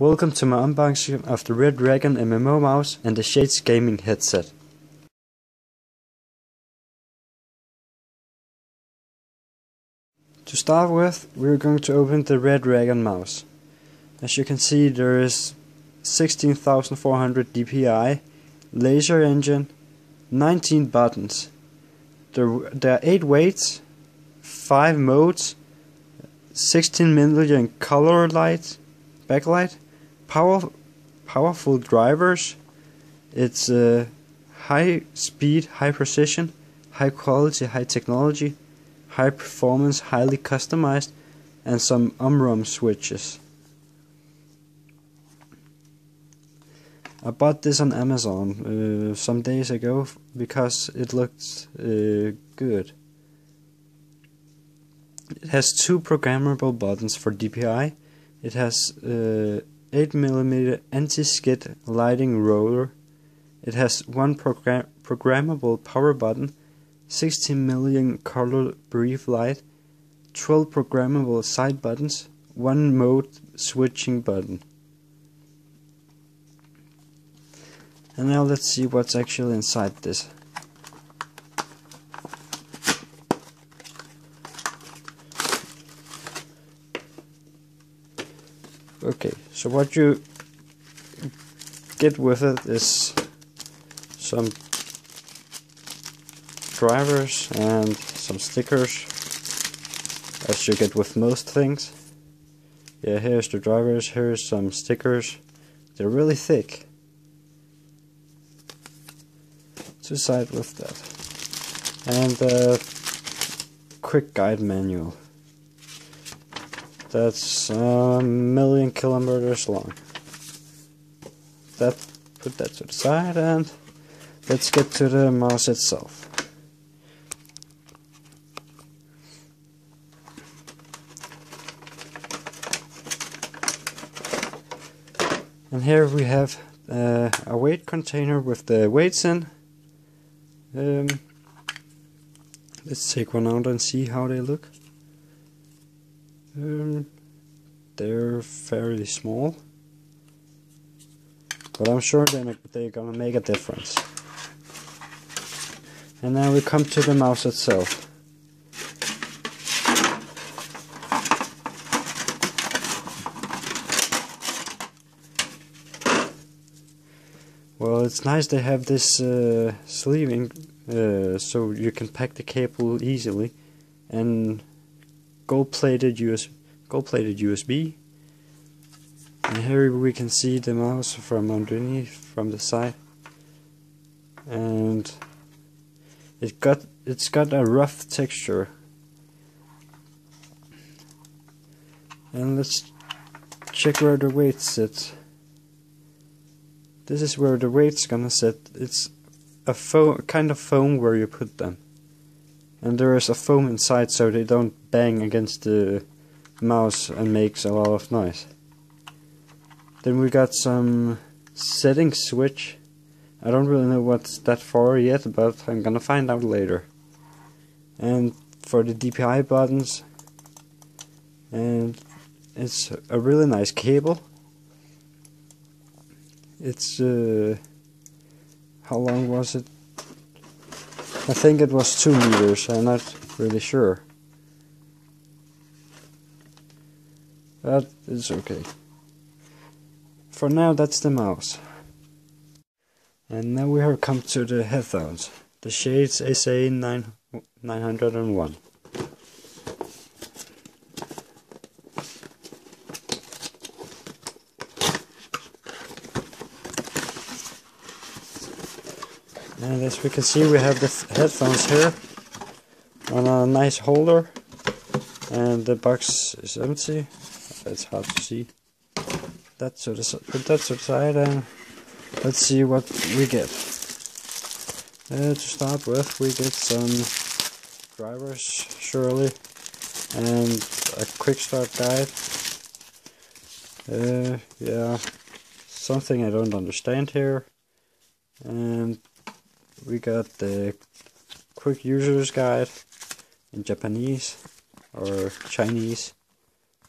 Welcome to my unboxing of the Redragon MMO mouse and the Shades gaming headset. To start with, we're going to open the Redragon mouse. As you can see, there is 16,400 DPI, laser engine, 19 buttons. There are 8 weights, 5 modes, 16 million color light, backlight, powerful drivers. It's high speed, high precision, high quality, high technology, high performance, highly customized, and some umrom switches. I bought this on Amazon some days ago because it looked good. It has 2 programmable buttons for DPI. It has 8mm anti-skid lighting roller. It has 1 programmable power button, 16 million color brief light, 12 programmable side buttons, 1 mode switching button. And now let's see what's actually inside this. Okay, so what you get with it is some drivers and some stickers, as you get with most things. Yeah, here's the drivers, here's some stickers. They're really thick. To side with that. And a quick guide manual. That's 1,000,000 kilometers long. Put that to the side, and let's get to the mouse itself. And here we have a weight container with the weights in. Let's take one out and see how they look. They're fairly small, but I'm sure they're gonna make a difference. And now we come to the mouse itself. Well, it's nice they have this sleeving so you can pack the cable easily, and gold-plated USB. And here we can see the mouse from underneath, from the side, and it's got a rough texture. And let's check where the weight sits. This is where the weight's gonna sit. It's a kind of foam where you put them. And there is a foam inside so they don't bang against the mouse and makes a lot of noise. Then we got some setting switch. I don't really know what's that for yet, but I'm gonna find out later. And for the DPI buttons, and it's a really nice cable. It's how long was it? I think it was 2 meters, I'm not really sure. But it's okay. For now, that's the mouse. And now we have come to the headphones. The Shades SA901. And as we can see, we have the headphones here on a nice holder, and the box is empty. It's hard to see. Put that to the side, and let's see what we get. To start with, we get some drivers, surely, and a quick start guide. Yeah, something I don't understand here. And we got the quick user's guide in Japanese or Chinese,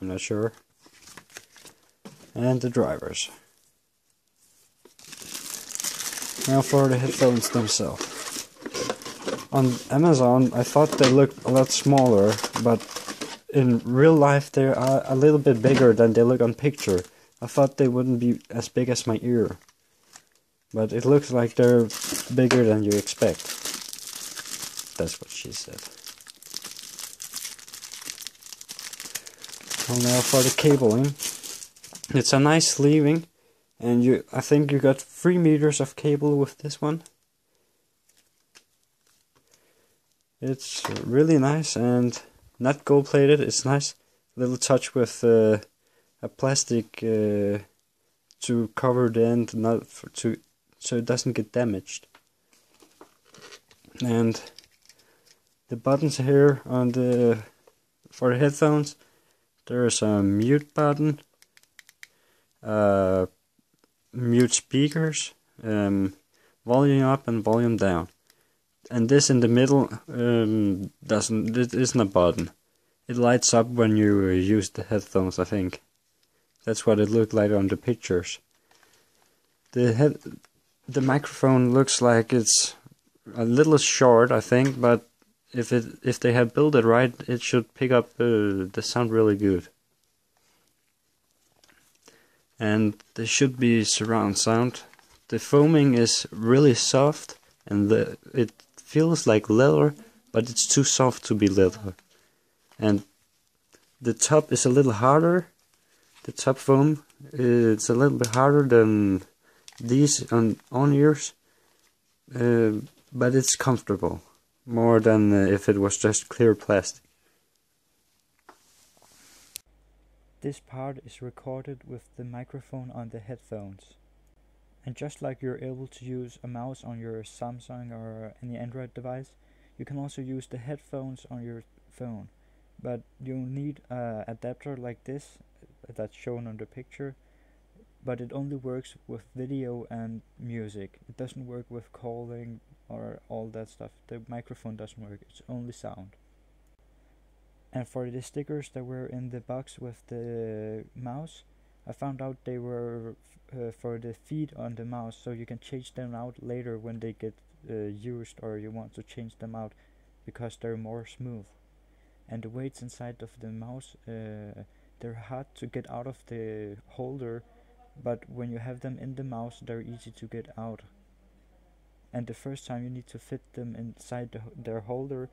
I'm not sure. and the drivers. Now for the headphones themselves. On Amazon I thought they looked a lot smaller, but in real life they are a little bit bigger than they look on picture. I thought they wouldn't be as big as my ear, but it looks like they're bigger than you expect. That's what she said. Well, now for the cabling. It's a nice sleeving, and I think you got 3 meters of cable with this one. It's really nice and not gold plated. It's nice little touch with a plastic to cover the end, so it doesn't get damaged. And the buttons here on for the headphones, there's a mute button, mute speakers, volume up and volume down. And this in the middle it isn't a button. It lights up when you use the headphones, I think. That's what it looked like on the pictures. The microphone looks like it's a little short, I think, but if they have built it right, it should pick up the sound really good. And there should be surround sound. The foaming is really soft, and it feels like leather, but it's too soft to be leather. And the top is a little harder. The top foam, it's a little bit harder than these on ears, but it's comfortable, more than if it was just clear plastic. This part is recorded with the microphone on the headphones. And just like you're able to use a mouse on your Samsung or any Android device, you can also use the headphones on your phone. But you'll need an adapter like this that's shown on the picture, but it only works with video and music. It doesn't work with calling or all that stuff. The microphone doesn't work, it's only sound. And for the stickers that were in the box with the mouse, I found out they were for the feet on the mouse, so you can change them out later when they get used, or you want to change them out because they're more smooth. And the weights inside of the mouse, they're hard to get out of the holder, but when you have them in the mouse, they're easy to get out. And the first time you need to fit them inside their holder,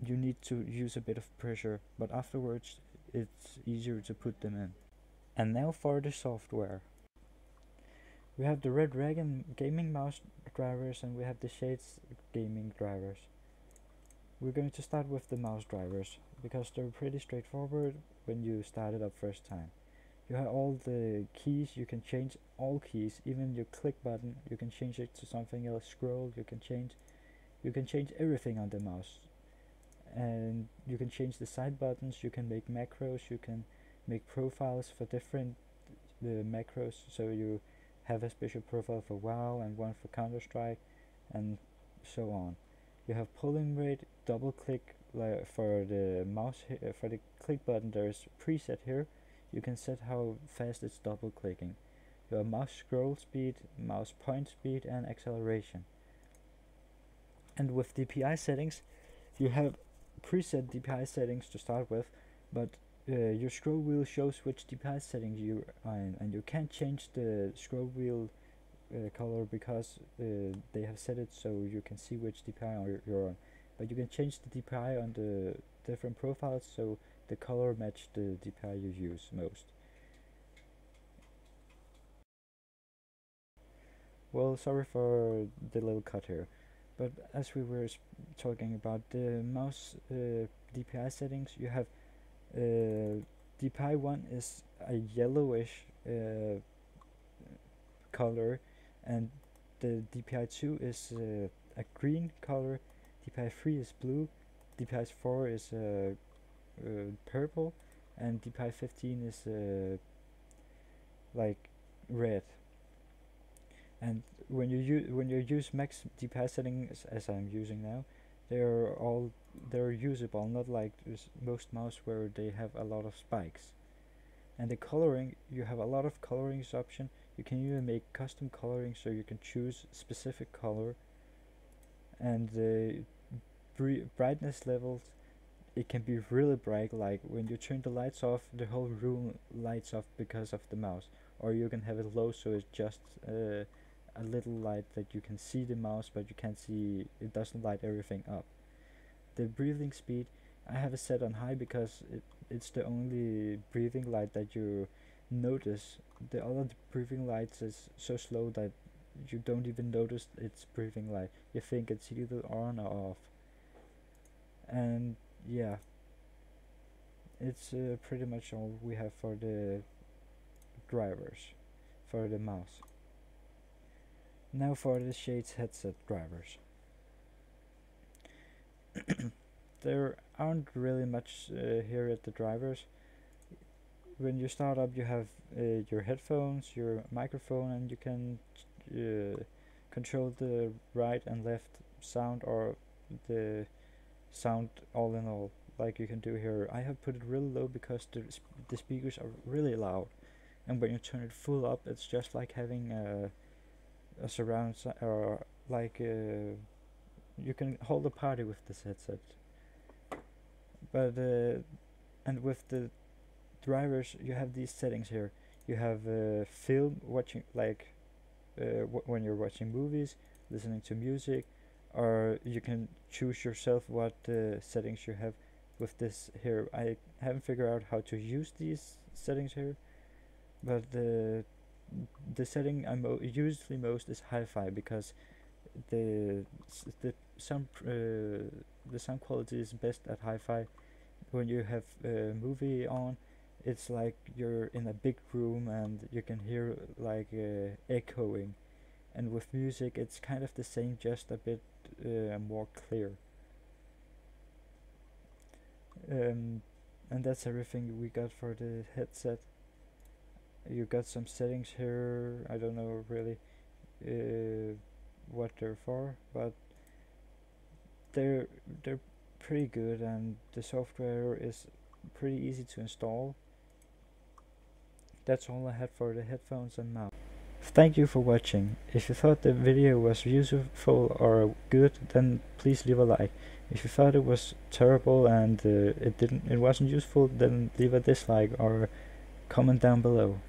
you need to use a bit of pressure, but afterwards it's easier to put them in. And now for the software. We have the Redragon gaming mouse drivers, and we have the Shades gaming drivers. We're going to start with the mouse drivers, because they're pretty straightforward when you start it up first time. You have all the keys, you can change all keys, even your click button, you can change it to something else. Scroll, you can change everything on the mouse. And you can change the side buttons, you can make macros, you can make profiles for different macros, so you have a special profile for WoW and one for Counter-Strike, and so on. You have pulling rate, double click, like for the mouse, for the click button there's preset here. You can set how fast it's double clicking. You have mouse scroll speed, mouse point speed, and acceleration. And with DPI settings, you have preset DPI settings to start with, but your scroll wheel shows which DPI settings you are in, and you can't change the scroll wheel color because they have set it so you can see which DPI you're on. But you can change the DPI on the different profiles so the color match the DPI you use most. Well, sorry for the little cut here, but as we were talking about the mouse DPI settings, you have DPI 1 is a yellowish color, and the DPI 2 is a green color, DPI 3 is blue, DPI 4 is purple, and DPI 15 is like red. And when you use max DPI settings, as I'm using now, they're usable, not like most mouse where they have a lot of spikes. And the coloring, you have a lot of colorings option. You can even make custom coloring, so you can choose specific color. And the brightness levels, it can be really bright, like when you turn the lights off, the whole room lights off because of the mouse. Or you can have it low, so it's just a little light that you can see the mouse, but you can't see, it doesn't light everything up. The breathing speed, I have it set on high because it's the only breathing light that you notice. The other breathing lights is so slow that you don't even notice it's breathing light. You think it's either on or off. And yeah, it's pretty much all we have for the drivers for the mouse. Now for the Shades headset drivers. There aren't really much here at the drivers. When you start up, you have your headphones, your microphone, and you can control the right and left sound, or the sound all in all, like you can do here. I have put it really low because the speakers are really loud, and when you turn it full up, it's just like having a surround or like you can hold a party with this headset. But and with the drivers, you have these settings here. You have film watching, like when you're watching movies, listening to music, or you can choose yourself what settings you have with this here. I haven't figured out how to use these settings here, but the setting I usually most is hi-fi, because the sound quality is best at hi-fi. When you have a movie on, it's like you're in a big room and you can hear like echoing, and with music it's kind of the same, just a bit more clear. And that's everything we got for the headset. You got some settings here. I don't know really what they're for, but they're pretty good, and the software is pretty easy to install. That's all I had for the headphones and mouse. Thank you for watching. If you thought the video was useful or good, then please leave a like. If you thought it was terrible and it wasn't useful, then leave a dislike or comment down below.